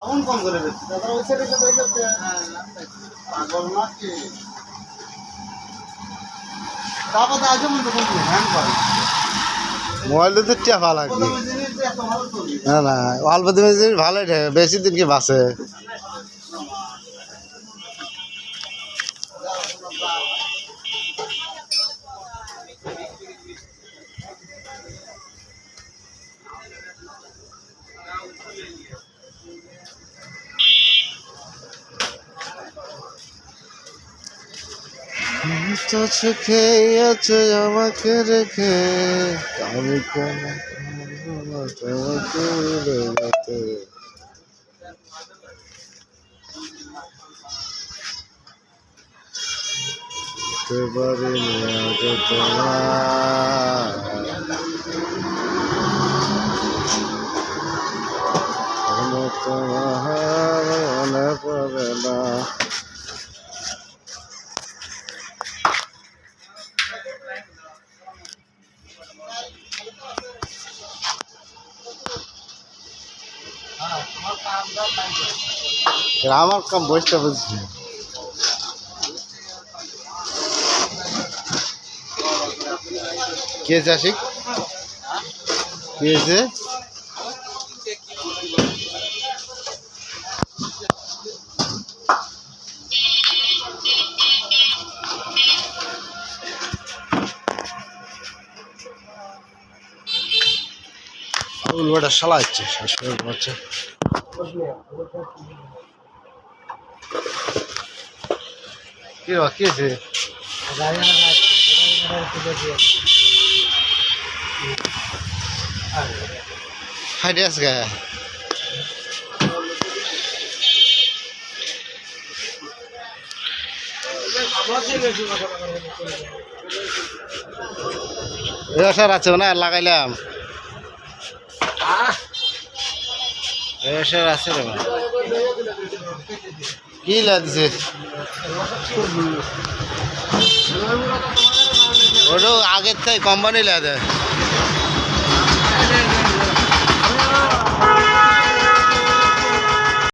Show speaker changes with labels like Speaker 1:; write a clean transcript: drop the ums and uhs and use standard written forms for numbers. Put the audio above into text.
Speaker 1: কম করে দিচ্ছি দাদা ওই সাইডে পাগল নাকি তারপর আজও মনে করছি হ্যাং করে
Speaker 2: মোবাইল তো টিয়া ভালো লাগে না না অল্প দিনের জিনিস ভালোই থাকে বেশি দিন কি বাসে তো খেয়েছে আমাকে রেখে আমি তোমাকে যেতে পারিনি আজ তোমার তোমার মনে পড়ে না আমার কাম বসতে বুঝছি কে চাষিক কে আছে উলবাটা শালা হচ্ছে শেষ করে হচ্ছে কি কি আছে হাইটে আছে গা এসার আছে না লাগাইলাম এসার আছে রে কি লাগছে ওটা আগের থেকে কোম্পানি লাগে